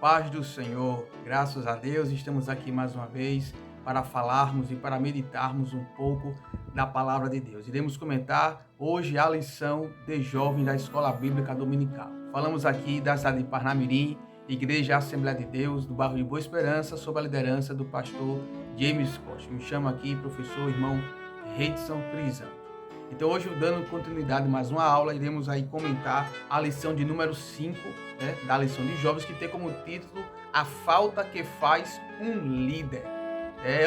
paz do Senhor, graças a Deus, estamos aqui mais uma vez para falarmos e para meditarmos um pouco da palavra de Deus. Iremos comentar hoje a lição de jovens da Escola Bíblica Dominical. Falamos aqui da cidade de Parnamirim, Igreja Assembleia de Deus, do bairro de Boa Esperança, sob a liderança do pastor James Costa. Me chamo aqui, professor irmão Redson Crisanto. Então hoje, dando continuidade a mais uma aula, iremos aí comentar a lição de número 5, da lição de jovens, que tem como título A Falta que Faz um Líder.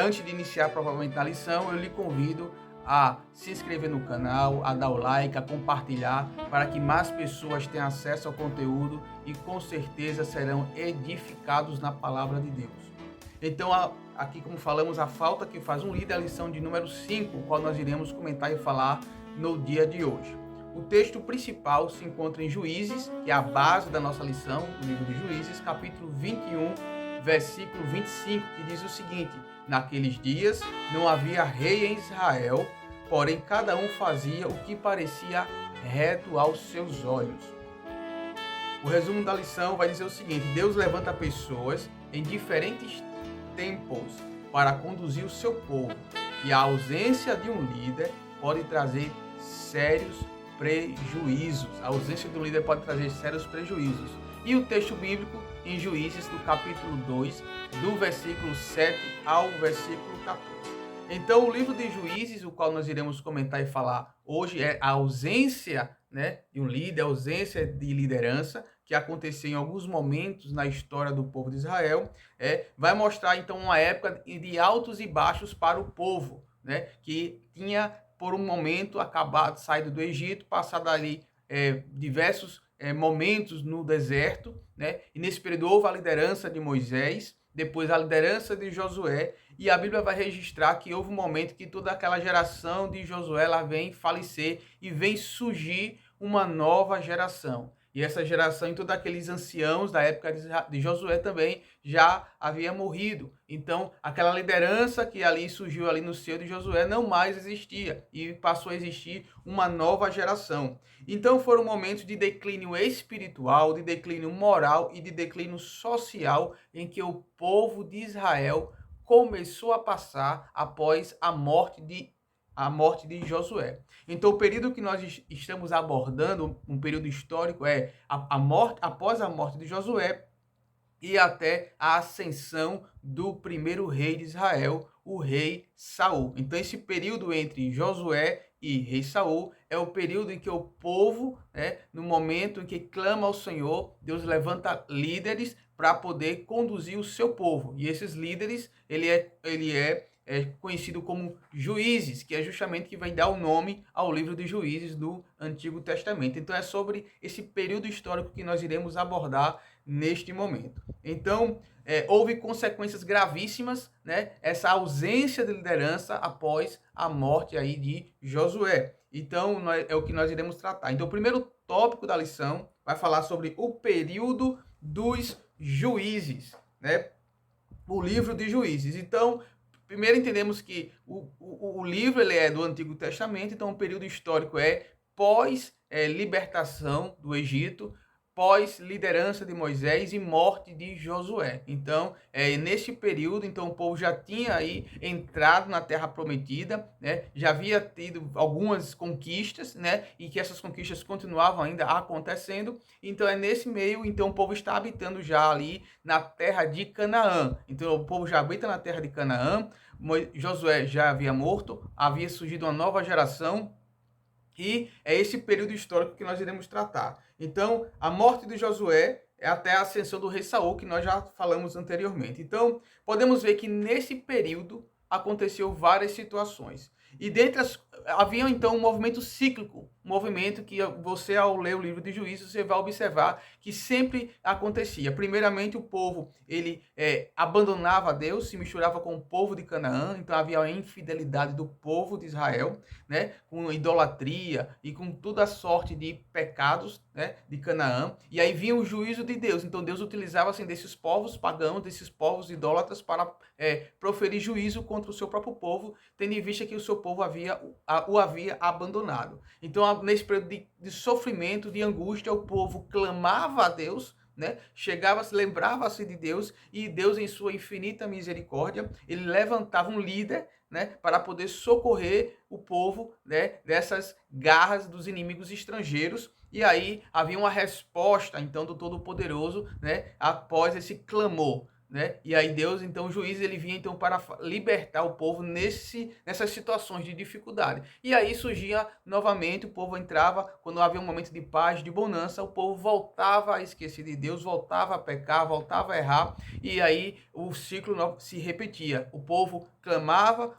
Antes de iniciar provavelmente a lição, eu lhe convido a se inscrever no canal, a dar o like, a compartilhar, para que mais pessoas tenham acesso ao conteúdo e com certeza serão edificados na palavra de Deus. Então, aqui como falamos, a falta que faz um líder, a lição de número 5, qual nós iremos comentar e falar no dia de hoje. O texto principal se encontra em Juízes, que é a base da nossa lição, o livro de Juízes, capítulo 21, versículo 25, que diz o seguinte: Naqueles dias não havia rei em Israel, porém cada um fazia o que parecia reto aos seus olhos. O resumo da lição vai dizer o seguinte: Deus levanta pessoas em diferentes tempos para conduzir o seu povo, e a ausência de um líder pode trazer sérios prejuízos. A ausência de um líder pode trazer sérios prejuízos. E o texto bíblico em Juízes, do capítulo 2, do versículo 7 ao versículo 14. Então, o livro de Juízes, o qual nós iremos comentar e falar hoje, é a ausência, de um líder, a ausência de liderança, que aconteceu em alguns momentos na história do povo de Israel. Vai mostrar, então, uma época de altos e baixos para o povo, que tinha, por um momento, acabado, saído do Egito, passado ali diversos momentos no deserto, e nesse período houve a liderança de Moisés, depois a liderança de Josué, e a Bíblia vai registrar que houve um momento que toda aquela geração de Josué ela vem falecer e vem surgir uma nova geração. E essa geração, e todos aqueles anciãos da época de Josué também já havia morrido. Então, aquela liderança que ali surgiu ali no seio de Josué não mais existia e passou a existir uma nova geração. Então, foram momentos de declínio espiritual, de declínio moral e de declínio social em que o povo de Israel começou a passar após a morte de Josué. Então, o período que nós estamos abordando, um período histórico, é a morte, após a morte de Josué e até a ascensão do primeiro rei de Israel, o rei Saul. Então, esse período entre Josué e rei Saul é o período em que o povo, no momento em que clama ao Senhor, Deus levanta líderes para poder conduzir o seu povo. E esses líderes, ele é conhecido como Juízes, que é justamente que vai dar o nome ao livro de Juízes do Antigo Testamento. Então é sobre esse período histórico que nós iremos abordar neste momento. Então, houve consequências gravíssimas, essa ausência de liderança após a morte aí de Josué. Então, é o que nós iremos tratar. Então, o primeiro tópico da lição vai falar sobre o período dos juízes, o livro de Juízes. Então, primeiro entendemos que o livro ele é do Antigo Testamento, então o período histórico é pós-libertação do Egito, pós-liderança de Moisés e morte de Josué. Então, nesse período, então o povo já tinha aí entrado na Terra Prometida, já havia tido algumas conquistas, e que essas conquistas continuavam ainda acontecendo. Então, é nesse meio, então o povo está habitando já ali na Terra de Canaã. Então, o povo já habita na Terra de Canaã, Josué já havia morto, havia surgido uma nova geração, e é esse período histórico que nós iremos tratar. Então, a morte de Josué é até a ascensão do rei Saul, que nós já falamos anteriormente. Então, podemos ver que nesse período aconteceu várias situações. E havia então um movimento cíclico, um movimento que você, ao ler o livro de Juízes, você vai observar que sempre acontecia. Primeiramente, o povo ele abandonava Deus, se misturava com o povo de Canaã, então havia a infidelidade do povo de Israel, com idolatria e com toda a sorte de pecados, de Canaã. E aí vinha o juízo de Deus. Então Deus utilizava assim, desses povos pagãos, desses povos idólatras para proferir juízo contra o seu próprio povo, tendo em vista que o seu povo o havia abandonado. Então, nesse período de sofrimento, de angústia, o povo clamava a Deus, né, chegava-se, lembrava-se de Deus, e Deus, em sua infinita misericórdia, ele levantava um líder, né, para poder socorrer o povo, né, dessas garras dos inimigos estrangeiros. E aí havia uma resposta, então, do Todo-Poderoso, né, após esse clamor. Né? E aí Deus, então, o juiz, ele vinha então para libertar o povo nessas situações de dificuldade. E aí surgia novamente, o povo entrava, quando havia um momento de paz, de bonança, o povo voltava a esquecer de Deus, voltava a pecar, voltava a errar, e aí o ciclo se repetia. O povo clamava,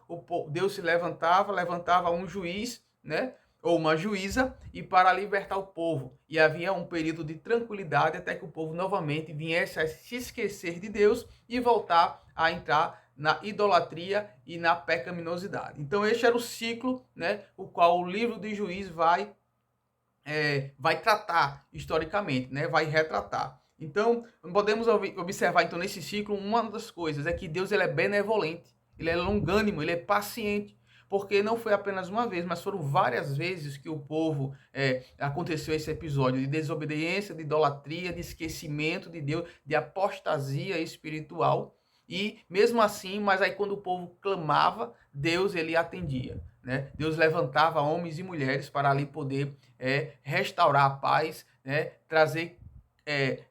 Deus se levantava um juiz, né? Ou uma juíza, e para libertar o povo. E havia um período de tranquilidade até que o povo novamente viesse a se esquecer de Deus e voltar a entrar na idolatria e na pecaminosidade. Então este era o ciclo, né, o qual o livro de Juízes vai tratar historicamente, né, vai retratar. Então, podemos observar então nesse ciclo uma das coisas é que Deus, ele é benevolente, ele é longânimo, ele é paciente. Porque não foi apenas uma vez, mas foram várias vezes que o povo aconteceu esse episódio de desobediência, de idolatria, de esquecimento de Deus, de apostasia espiritual. E mesmo assim, mas aí quando o povo clamava, Deus, ele atendia. Né? Deus levantava homens e mulheres para ali poder restaurar a paz, né? Trazer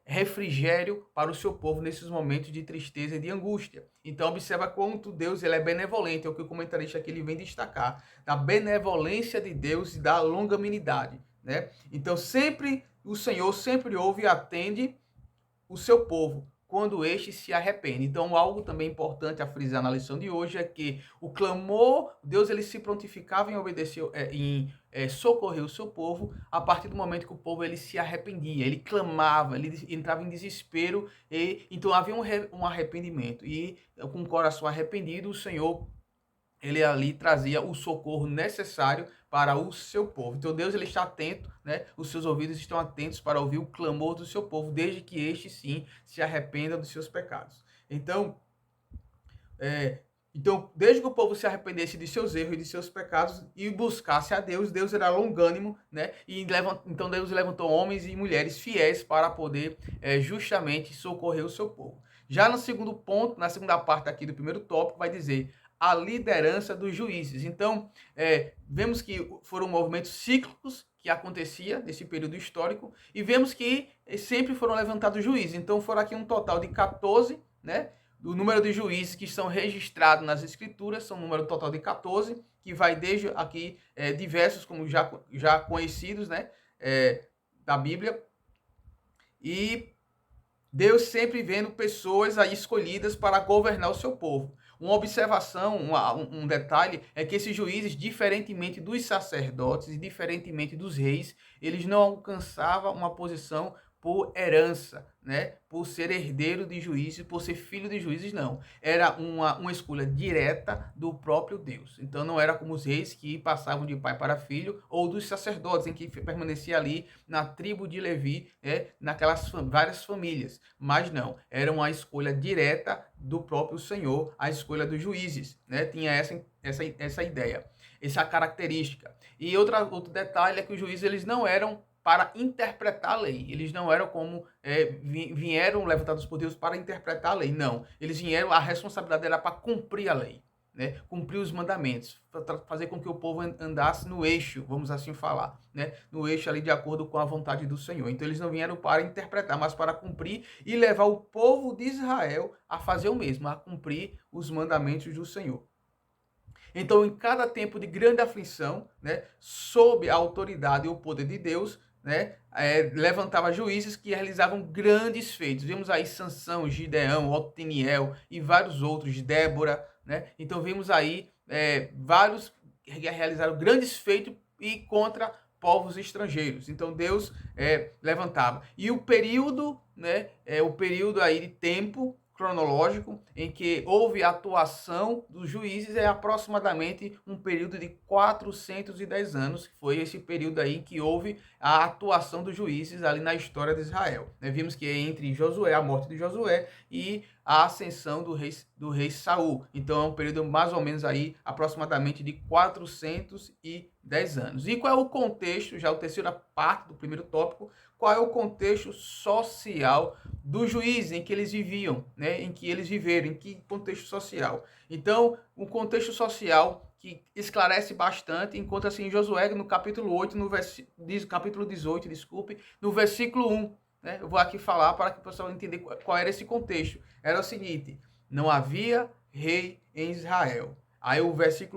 refrigério para o seu povo nesses momentos de tristeza e de angústia. Então observa quanto Deus, ele é benevolente, é o que o comentarista aqui ele vem destacar, da benevolência de Deus e da longanimidade, né? Então sempre o Senhor sempre ouve e atende o seu povo quando este se arrepende. Então, algo também importante a frisar na lição de hoje é que o clamor, Deus, ele se prontificava em obedecer, socorrer o seu povo a partir do momento que o povo ele se arrependia, ele clamava, ele entrava em desespero, e então havia um arrependimento. E com o coração arrependido, o Senhor, ele ali trazia o socorro necessário para o seu povo. Então Deus, ele está atento, né? Os seus ouvidos estão atentos para ouvir o clamor do seu povo, desde que este sim se arrependa dos seus pecados. Então, desde que o povo se arrependesse de seus erros e de seus pecados e buscasse a Deus, Deus era longânimo, né? Então Deus levantou homens e mulheres fiéis para poder justamente socorrer o seu povo. Já no segundo ponto, na segunda parte aqui do primeiro tópico, vai dizer a liderança dos juízes. Então, vemos que foram movimentos cíclicos que acontecia nesse período histórico e vemos que sempre foram levantados juízes. Então, foram aqui um total de 14, né? O número de juízes que estão registrados nas escrituras são um número total de 14, que vai desde aqui diversos, como já conhecidos, né? Da Bíblia. E Deus sempre vendo pessoas aí escolhidas para governar o seu povo. Uma observação, um detalhe, é que esses juízes, diferentemente dos sacerdotes e diferentemente dos reis, eles não alcançavam uma posição por herança, né? Por ser herdeiro de juízes, por ser filho de juízes, não. Era uma escolha direta do próprio Deus. Então não era como os reis que passavam de pai para filho, ou dos sacerdotes, em que permanecia ali na tribo de Levi, naquelas várias famílias. Mas não, era uma escolha direta do próprio Senhor, a escolha dos juízes, né? Tinha essa ideia, essa característica. E outro detalhe é que os juízes, eles não eram para interpretar a lei. Eles não eram como vieram levantados por Deus para interpretar a lei. Não. Eles vieram, a responsabilidade era para cumprir a lei, né? Cumprir os mandamentos, fazer com que o povo andasse no eixo, vamos assim falar, né? No eixo ali de acordo com a vontade do Senhor. Então eles não vieram para interpretar, mas para cumprir e levar o povo de Israel a fazer o mesmo, a cumprir os mandamentos do Senhor. Então, em cada tempo de grande aflição, né, sob a autoridade e o poder de Deus, né, levantava juízes que realizavam grandes feitos. Vemos aí Sansão, Gideão, Otiniel e vários outros, Débora, né? Então vemos aí vários que realizaram grandes feitos e contra povos estrangeiros. Então Deus levantava. E o período, né, o período aí de tempo cronológico em que houve atuação dos juízes é aproximadamente um período de 410 anos, que foi esse período aí em que houve a atuação dos juízes ali na história de Israel. Vimos que é entre Josué, a morte de Josué, e a ascensão do rei Saul. Então é um período mais ou menos aí aproximadamente de 410 anos. E qual é o contexto, já a terceira parte do primeiro tópico, qual é o contexto social dos juízes em que eles viviam, em que eles viveram, em que contexto social? Então, um contexto social que esclarece bastante, encontra-se em Josué, no capítulo 8, capítulo 18, desculpe, no versículo 1. Eu vou aqui falar para que o pessoal entenda qual era esse contexto. Era o seguinte: não havia rei em Israel. Aí o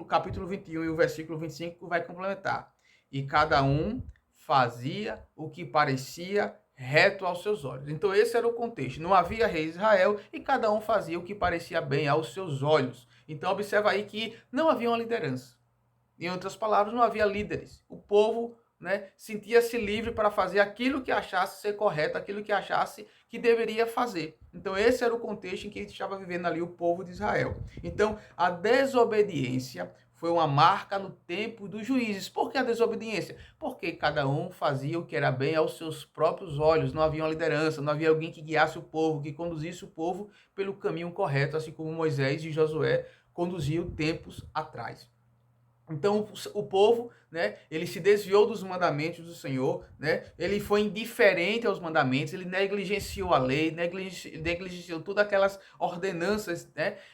capítulo 21 e o versículo 25 vai complementar. E cada um fazia o que parecia reto aos seus olhos. Então esse era o contexto. Não havia rei em Israel e cada um fazia o que parecia bem aos seus olhos. Então observa aí que não havia uma liderança. Em outras palavras, não havia líderes. O povo sentia-se livre para fazer aquilo que achasse ser correto, aquilo que achasse que deveria fazer. Então esse era o contexto em que estava vivendo ali o povo de Israel. Então a desobediência foi uma marca no tempo dos juízes. Por que a desobediência? Porque cada um fazia o que era bem aos seus próprios olhos. Não havia uma liderança, não havia alguém que guiasse o povo, que conduzisse o povo pelo caminho correto, assim como Moisés e Josué conduziam tempos atrás. Então o povo, ele se desviou dos mandamentos do Senhor, ele foi indiferente aos mandamentos, ele negligenciou a lei, negligenciou todas aquelas ordenanças,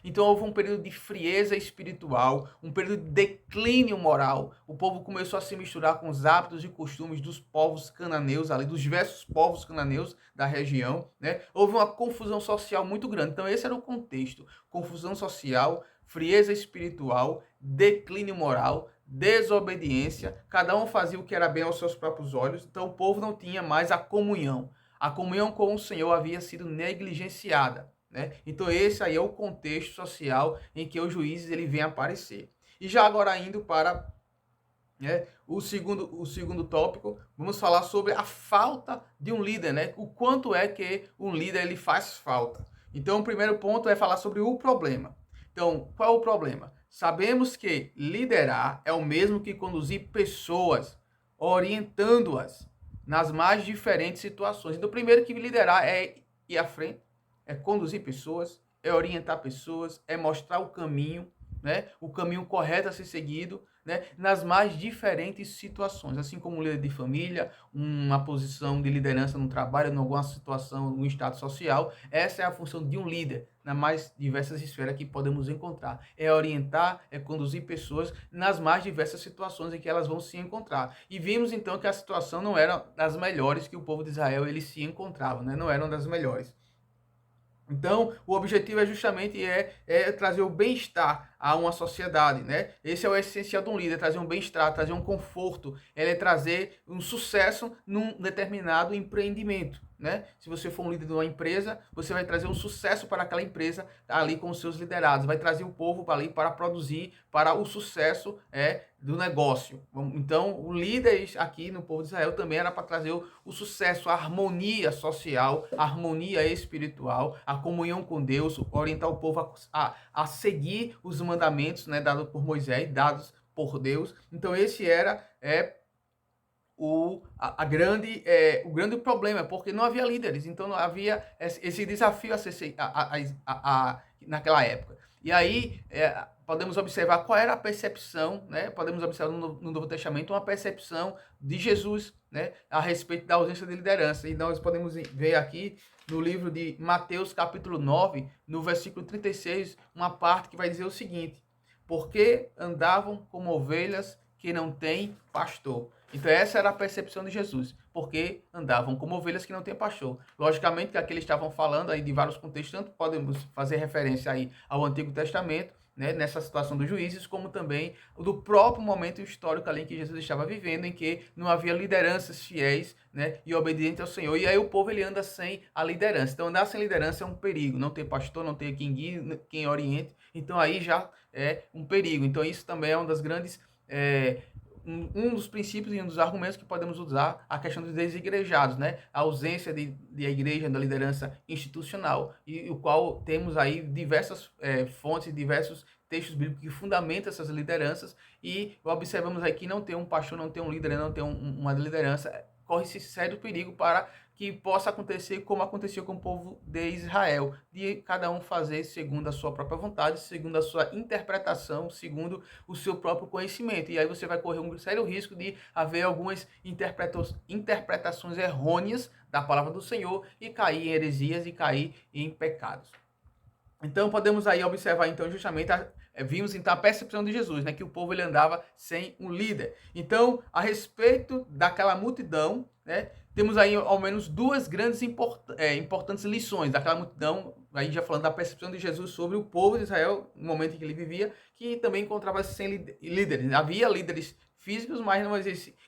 Então houve um período de frieza espiritual, um período de declínio moral. O povo começou a se misturar com os hábitos e costumes dos povos cananeus ali, dos diversos povos cananeus da região, Houve uma confusão social muito grande. Então esse era o contexto: confusão social, frieza espiritual, declínio moral, desobediência. Cada um fazia o que era bem aos seus próprios olhos. Então o povo não tinha mais a comunhão. A comunhão com o Senhor havia sido negligenciada. Então esse aí é o contexto social em que os juízes ele vem aparecer. E já agora indo para o segundo tópico, vamos falar sobre a falta de um líder, O quanto é que um líder ele faz falta. Então o primeiro ponto é falar sobre o problema. Então, qual é o problema? Sabemos que liderar é o mesmo que conduzir pessoas, orientando-as nas mais diferentes situações. Então, primeiro que liderar é ir à frente, é conduzir pessoas, é orientar pessoas, é mostrar o caminho, o caminho correto a ser seguido, nas mais diferentes situações, assim como um líder de família, uma posição de liderança no trabalho, em alguma situação, no estado social. Essa é a função de um líder, nas mais diversas esferas que podemos encontrar. É orientar, é conduzir pessoas nas mais diversas situações em que elas vão se encontrar. E vimos então que a situação não era das melhores que o povo de Israel ele se encontrava, não eram das melhores. Então, o objetivo é justamente trazer o bem-estar a uma sociedade, Esse é o essencial de um líder: trazer um bem-estar, trazer um conforto, é trazer um sucesso num determinado empreendimento, Se você for um líder de uma empresa, você vai trazer um sucesso para aquela empresa ali com os seus liderados, vai trazer o povo ali para produzir, para o sucesso do negócio. Então, o líder aqui no povo de Israel também era para trazer o sucesso, a harmonia social, a harmonia espiritual, a comunhão com Deus, orientar o povo a seguir os mandamentos, dados por Moisés, dados por Deus. Então, esse era o grande problema, porque não havia líderes, então não havia esse desafio a ser naquela época. E aí podemos observar qual era a percepção, podemos observar no Novo Testamento uma percepção de Jesus, a respeito da ausência de liderança. E nós podemos ver aqui no livro de Mateus capítulo 9, no versículo 36, uma parte que vai dizer o seguinte: porque andavam como ovelhas que não têm pastor. Então essa era a percepção de Jesus, porque andavam como ovelhas que não têm pastor. Logicamente que aqui eles estavam falando aí de vários contextos, tanto podemos fazer referência aí ao Antigo Testamento, nessa situação dos juízes, como também do próprio momento histórico ali em que Jesus estava vivendo, em que não havia lideranças fiéis, e obedientes ao Senhor. E aí o povo ele anda sem a liderança. Então andar sem liderança é um perigo. Não ter pastor, não ter quem guie, quem oriente. Então aí já é um perigo. Então isso também é uma das grandes um dos princípios e um dos argumentos que podemos usar a questão dos desigrejados, né? A ausência de a igreja, da liderança institucional, e o qual temos aí diversas fontes, diversos textos bíblicos que fundamentam essas lideranças, e observamos aí que não ter um pastor, não ter um líder, não ter uma liderança, corre-se sério perigo para que possa acontecer como aconteceu com o povo de Israel, de cada um fazer segundo a sua própria vontade, segundo a sua interpretação, segundo o seu próprio conhecimento. E aí você vai correr um sério risco de haver algumas interpretações errôneas da palavra do Senhor e cair em heresias e cair em pecados. Então podemos aí observar então justamente vimos então a percepção de Jesus, né, que o povo ele andava sem um líder. Então, a respeito daquela multidão, né, temos aí ao menos duas grandes importantes lições daquela multidão, aí já falando da percepção de Jesus sobre o povo de Israel no momento em que ele vivia, que também encontrava-se sem líderes. Havia líderes físicos, mas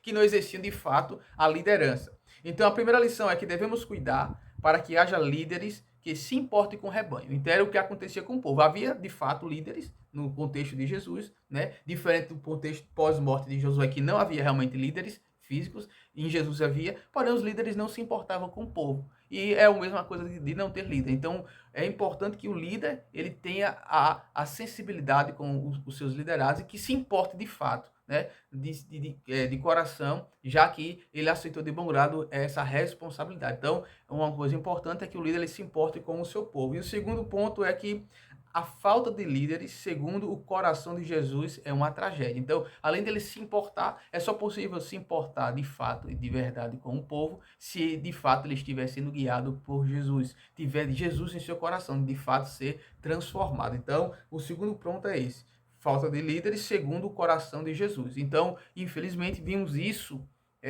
que não exerciam de fato a liderança. Então, a primeira lição é que devemos cuidar para que haja líderes que se importem com o rebanho. Então, era o que acontecia com o povo. Havia, de fato, líderes no contexto de Jesus, né? Diferente do contexto pós-morte de Josué, que não havia realmente líderes físicos, em Jesus havia, porém os líderes não se importavam com o povo. E é a mesma coisa de não ter líder. Então, é importante que o líder ele tenha a sensibilidade com os seus liderados e que se importe de fato, né, de coração, já que ele aceitou de bom grado essa responsabilidade. Então, uma coisa importante é que o líder ele se importe com o seu povo. E o segundo ponto é que a falta de líderes, segundo o coração de Jesus, é uma tragédia. Então, além dele se importar, é só possível se importar de fato e de verdade com o povo se de fato ele estiver sendo guiado por Jesus, tiver Jesus em seu coração, de fato ser transformado. Então, o segundo ponto é esse. Falta de líderes segundo o coração de Jesus. Então, infelizmente, vimos isso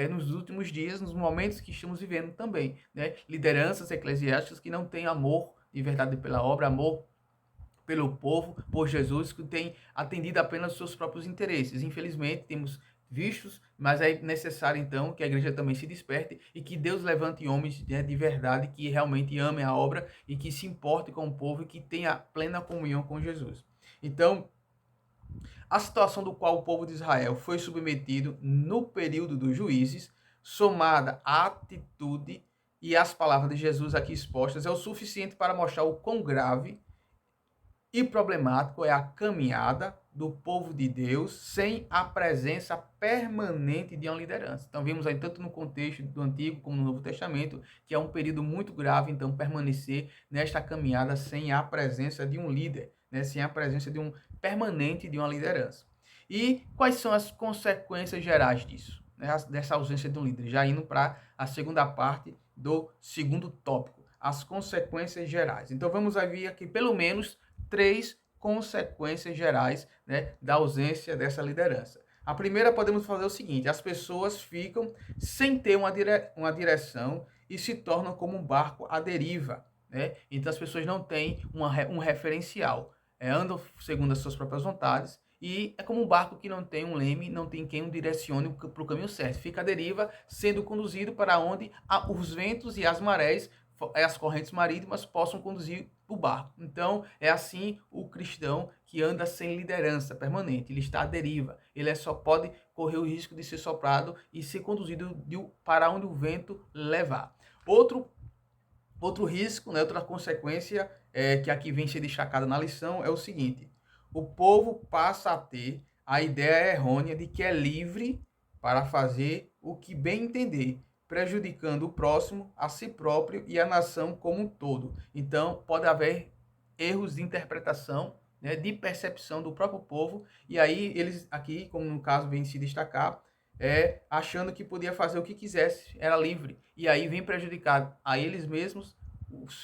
nos últimos dias, nos momentos que estamos vivendo também, né? Lideranças eclesiásticas que não têm amor de verdade pela obra, amor pelo povo, por Jesus, que tem atendido apenas os seus próprios interesses. Infelizmente, temos vistos, mas é necessário, então, que a igreja também se desperte e que Deus levante homens, né, de verdade, que realmente amem a obra e que se importe com o povo e que tenha plena comunhão com Jesus. Então, a situação do qual o povo de Israel foi submetido no período dos juízes, somada à atitude e às palavras de Jesus aqui expostas, é o suficiente para mostrar o quão grave e problemático é a caminhada do povo de Deus sem a presença permanente de uma liderança. Então, vimos aí tanto no contexto do Antigo como no Novo Testamento, que é um período muito grave, então, permanecer nesta caminhada sem a presença de um líder, né? Sem a presença de um permanente de uma liderança. E quais são as consequências gerais disso, né? Dessa ausência de um líder? Já indo para a segunda parte do segundo tópico, as consequências gerais. Então, vamos ver aqui pelo menos 3 consequências gerais, né, da ausência dessa liderança. A primeira, podemos fazer o seguinte: as pessoas ficam sem ter uma direção e se tornam como um barco à deriva, né? Então as pessoas não têm um referencial, andam segundo as suas próprias vontades e é como um barco que não tem um leme, não tem quem o direcione para o caminho certo. Fica à deriva, sendo conduzido para onde os ventos e as marés, as correntes marítimas possam conduzir o barco. Então, é assim o cristão que anda sem liderança permanente. Ele está à deriva. Ele só pode correr o risco de ser soprado e ser conduzido para onde o vento levar. Outro risco, né, outra consequência que aqui vem ser destacada na lição é o seguinte: o povo passa a ter a ideia errônea de que é livre para fazer o que bem entender, prejudicando o próximo, a si próprio e a nação como um todo. Então, pode haver erros de interpretação, né, de percepção do próprio povo, e aí eles aqui, como no caso vem se destacar, achando que podia fazer o que quisesse, era livre, e aí vem prejudicar a eles mesmos,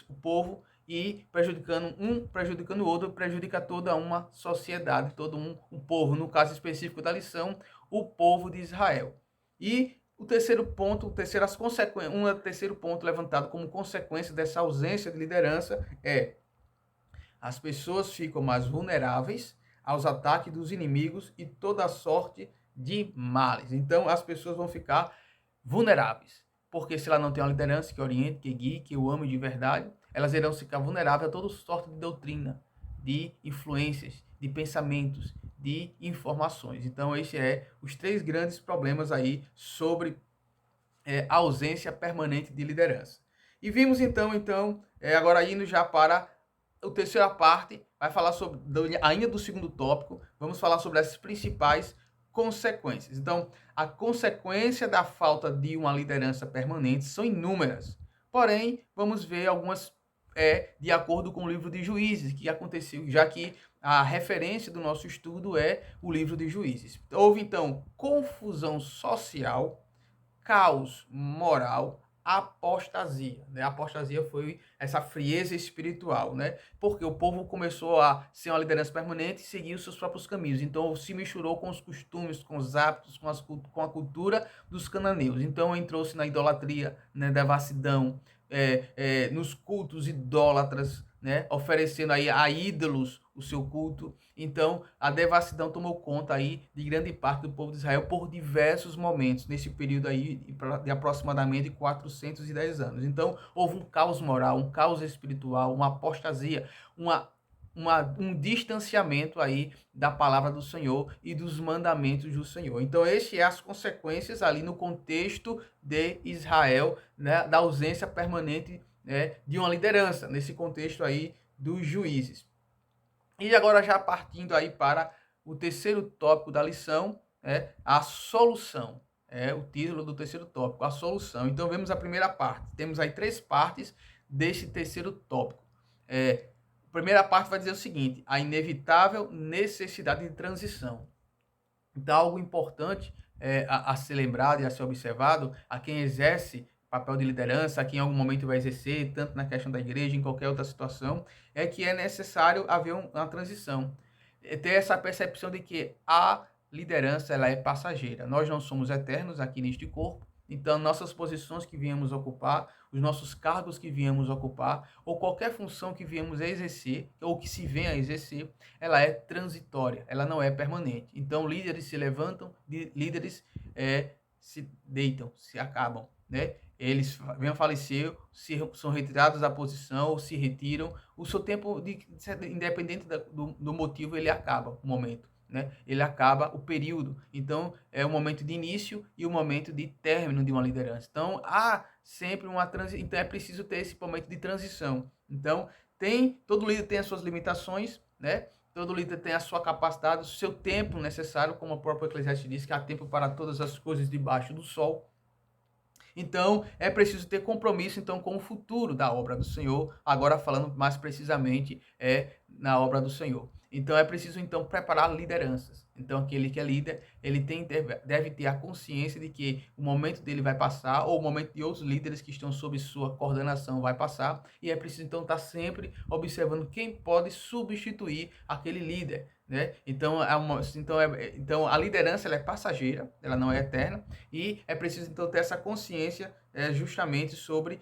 o povo, e prejudicando o outro, prejudica toda uma sociedade, todo um povo, no caso específico da lição, o povo de Israel. E o terceiro ponto, terceiro ponto levantado como consequência dessa ausência de liderança é: as pessoas ficam mais vulneráveis aos ataques dos inimigos e toda sorte de males. Então, as pessoas vão ficar vulneráveis, porque se ela não tem uma liderança que oriente, que guie, que o ame de verdade, elas irão ficar vulneráveis a toda sorte de doutrina, de influências, de pensamentos, de informações. Então, esse é os 3 grandes problemas aí sobre a ausência permanente de liderança. E vimos então agora indo já para a terceira parte, vai falar sobre, ainda do segundo tópico, vamos falar sobre as principais consequências. Então, a consequência da falta de uma liderança permanente são inúmeras. Porém, vamos ver algumas de acordo com o livro de Juízes, que aconteceu, já que a referência do nosso estudo é o livro de Juízes. Houve, então, confusão social, caos moral, apostasia, né? A apostasia foi essa frieza espiritual, né? Porque o povo começou a ser uma liderança permanente e seguir os seus próprios caminhos. Então se misturou com os costumes, com os hábitos, com a cultura dos cananeus. Então entrou-se na idolatria, né? Devassidão, nos cultos idólatras, né? Oferecendo aí a ídolos o seu culto. Então, a devassidão tomou conta aí de grande parte do povo de Israel por diversos momentos, nesse período aí de aproximadamente 410 anos. Então, houve um caos moral, um caos espiritual, uma apostasia, um distanciamento aí da palavra do Senhor e dos mandamentos do Senhor. Então, essas são as consequências ali no contexto de Israel, né, da ausência permanente, né, de uma liderança, nesse contexto aí dos juízes. E agora já partindo aí para o terceiro tópico da lição, a solução. É o título do terceiro tópico, a solução. Então vemos a primeira parte. Temos aí 3 partes desse terceiro tópico. A primeira parte vai dizer o seguinte: a inevitável necessidade de transição. Então algo importante a ser lembrado e a ser observado a quem exerce papel de liderança, que em algum momento vai exercer, tanto na questão da igreja, em qualquer outra situação, é que é necessário haver uma transição. Ter essa percepção de que a liderança ela é passageira. Nós não somos eternos aqui neste corpo, então nossas posições que viemos ocupar, os nossos cargos que viemos ocupar, ou qualquer função que viemos a exercer, ou que se venha a exercer, ela é transitória, ela não é permanente. Então líderes se levantam, líderes se deitam, se acabam, né? Eles vêm a falecer, são retirados da posição, ou se retiram. O seu tempo, independente do motivo, ele acaba o momento, né? Ele acaba o período. Então, é o momento de início e o momento de término de uma liderança. Então, há sempre uma transição. Então, é preciso ter esse momento de transição. Então, todo líder tem as suas limitações, né? Todo líder tem a sua capacidade, o seu tempo necessário, como o próprio Eclesiastes diz, que há tempo para todas as coisas debaixo do sol. Então, é preciso ter compromisso então com o futuro da obra do Senhor, agora falando mais precisamente na obra do Senhor. Então, é preciso então preparar lideranças. Então, aquele que é líder, ele deve ter a consciência de que o momento dele vai passar, ou o momento de outros líderes que estão sob sua coordenação vai passar, e é preciso então estar sempre observando quem pode substituir aquele líder, né? Então, a liderança ela é passageira, ela não é eterna, e é preciso então ter essa consciência justamente sobre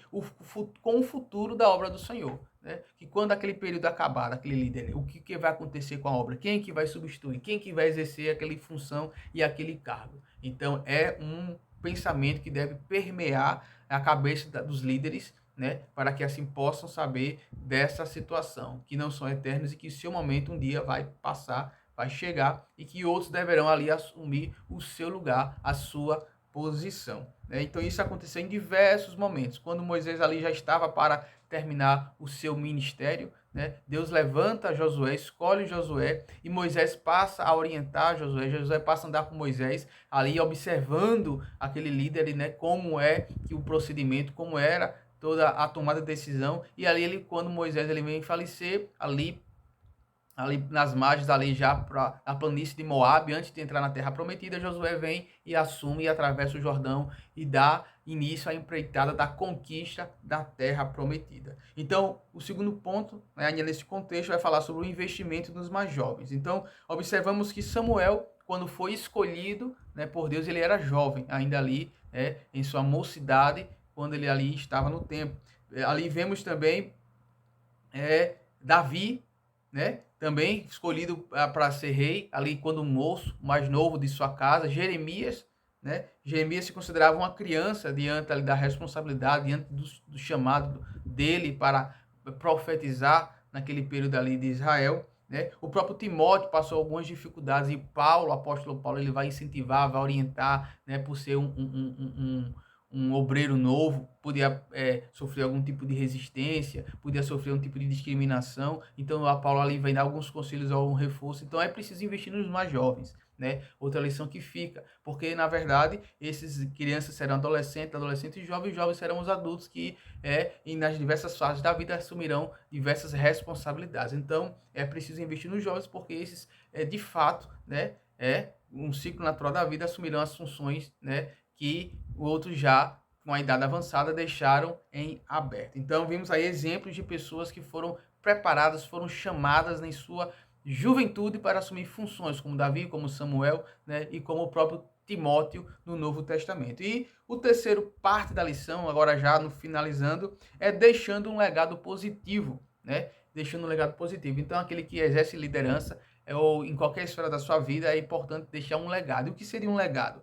com o futuro da obra do Senhor, né? Que quando aquele período acabar, aquele líder, o que vai acontecer com a obra? Quem que vai substituir? Quem que vai exercer aquela função e aquele cargo? Então, é um pensamento que deve permear a cabeça dos líderes, né, para que assim possam saber dessa situação, que não são eternos e que seu momento um dia vai passar, vai chegar, e que outros deverão ali assumir o seu lugar, a sua posição, né? Então isso aconteceu em diversos momentos. Quando Moisés ali já estava para terminar o seu ministério, né, Deus levanta Josué, escolhe Josué, e Moisés passa a orientar Josué passa a andar com Moisés, ali observando aquele líder, né, como é que o procedimento, como era toda a tomada de decisão. E ali quando Moisés vem falecer, ali nas margens, ali já para a planície de Moabe, antes de entrar na terra prometida, Josué vem e assume e atravessa o Jordão e dá início à empreitada da conquista da terra prometida. Então, o segundo ponto, né, ainda nesse contexto, vai falar sobre o investimento nos mais jovens. Então, observamos que Samuel, quando foi escolhido, né, por Deus, ele era jovem, ainda ali, em sua mocidade, quando ele ali estava no templo. Ali vemos também Davi, né, também escolhido para ser rei, ali quando moço, mais novo de sua casa. Jeremias, né, Jeremias se considerava uma criança diante ali da responsabilidade, diante do chamado dele para profetizar naquele período ali de Israel. né? O próprio Timóteo passou algumas dificuldades e Paulo, o apóstolo Paulo, ele vai incentivar, vai orientar, né? Por ser um obreiro novo, podia sofrer algum tipo de resistência, podia sofrer um tipo de discriminação. Então, a Paulo ali vai dar alguns conselhos ou um reforço. Então, é preciso investir nos mais jovens, né? Outra lição que fica, porque, na verdade, esses crianças serão adolescentes e jovens serão os adultos que, e nas diversas fases da vida, assumirão diversas responsabilidades. Então, é preciso investir nos jovens, porque esses, de fato, né, um ciclo natural da vida, assumirão as funções, né, que outros já, com a idade avançada, deixaram em aberto. Então, vimos aí exemplos de pessoas que foram preparadas, foram chamadas em sua juventude para assumir funções, como Davi, como Samuel, né, e como o próprio Timóteo no Novo Testamento. E o terceiro parte da lição, agora já no finalizando, é deixando um legado positivo, né? Deixando um legado positivo. Então, aquele que exerce liderança, ou em qualquer esfera da sua vida, é importante deixar um legado. E o que seria um legado?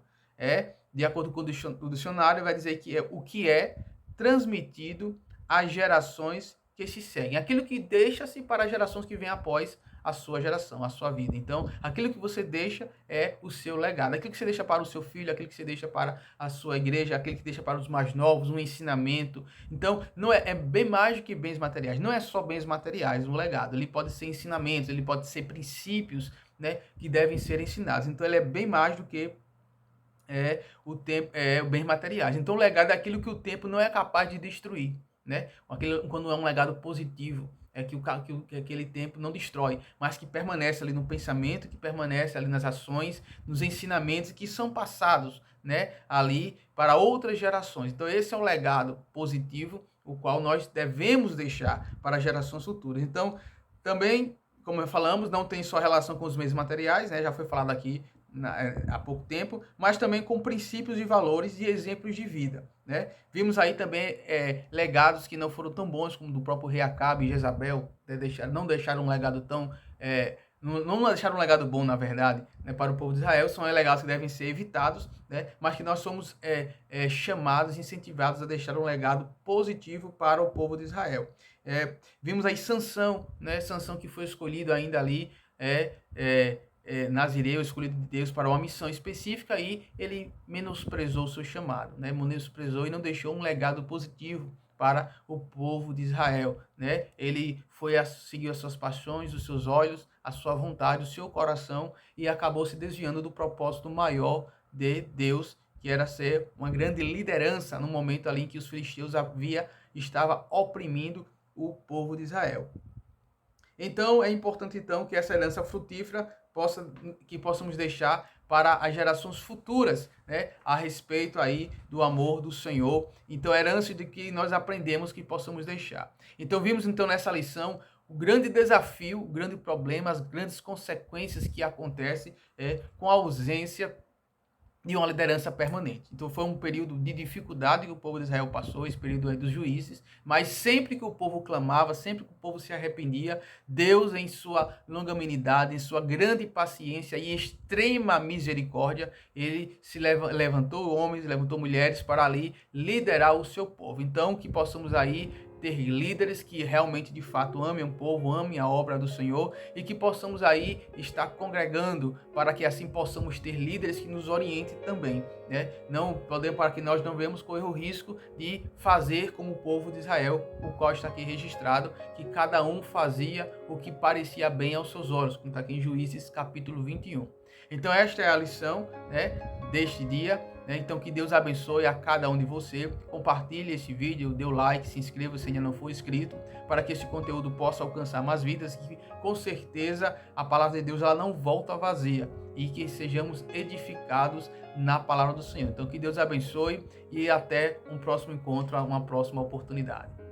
De acordo com o dicionário, vai dizer que é o que é transmitido às gerações que se seguem. Aquilo que deixa-se para as gerações que vêm após a sua geração, a sua vida. Então, aquilo que você deixa é o seu legado. Aquilo que você deixa para o seu filho, aquilo que você deixa para a sua igreja, aquilo que deixa para os mais novos, um ensinamento. Então, não é bem mais do que bens materiais. Não é só bens materiais, um legado. Ele pode ser ensinamentos, ele pode ser princípios, né, que devem ser ensinados. Então, ele é bem mais do que o tempo, bens materiais. Então, o legado é aquilo que o tempo não é capaz de destruir, né? Quando é um legado positivo, que aquele tempo não destrói, mas que permanece ali no pensamento, que permanece ali nas ações, nos ensinamentos que são passados, né, ali para outras gerações. Então, esse é um legado positivo, o qual nós devemos deixar para gerações futuras. Então, também, como falamos, não tem só relação com os bens materiais, né? Já foi falado aqui há pouco tempo, mas também com princípios e valores e exemplos de vida, né? Vimos aí também legados que não foram tão bons como do próprio rei Acabe e Jezabel, né? Não deixaram um legado tão... não deixaram um legado bom, na verdade, né, para o povo de Israel. São legados que devem ser evitados, né, mas que nós somos chamados, incentivados a deixar um legado positivo para o povo de Israel. Vimos aí Sansão, né? Sansão que foi escolhido ainda ali, Nazireu, escolhido de Deus para uma missão específica, e ele menosprezou o seu chamado, né? Menosprezou e não deixou um legado positivo para o povo de Israel, né? Ele seguiu as suas paixões, os seus olhos, a sua vontade, o seu coração, e acabou se desviando do propósito maior de Deus, que era ser uma grande liderança no momento ali em que os filisteus estava oprimindo o povo de Israel. Então, é importante então que essa herança frutífera possamos deixar para as gerações futuras, né, a respeito aí do amor do Senhor. Então, a herança de que nós aprendemos que possamos deixar. Então, vimos então nessa lição o grande desafio, o grande problema, as grandes consequências que acontecem com a ausência de uma liderança permanente. Então foi um período de dificuldade que o povo de Israel passou, esse período aí dos juízes, mas sempre que o povo clamava, sempre que o povo se arrependia, Deus, em sua longanimidade, em sua grande paciência e extrema misericórdia, ele se levantou homens, levantou mulheres para ali liderar o seu povo. Então que possamos aí ter líderes que realmente, de fato, amem o povo, amem a obra do Senhor, e que possamos aí estar congregando para que assim possamos ter líderes que nos orientem também, né? Para que nós não venhamos correr o risco de fazer como o povo de Israel, o qual está aqui registrado, que cada um fazia o que parecia bem aos seus olhos, como está aqui em Juízes capítulo 21. Então esta é a lição, né, deste dia. Então que Deus abençoe a cada um de você. Compartilhe esse vídeo, dê o like, se inscreva se ainda não for inscrito, para que esse conteúdo possa alcançar mais vidas, e com certeza a palavra de Deus ela não volta vazia, e que sejamos edificados na palavra do Senhor. Então que Deus abençoe e até um próximo encontro, uma próxima oportunidade.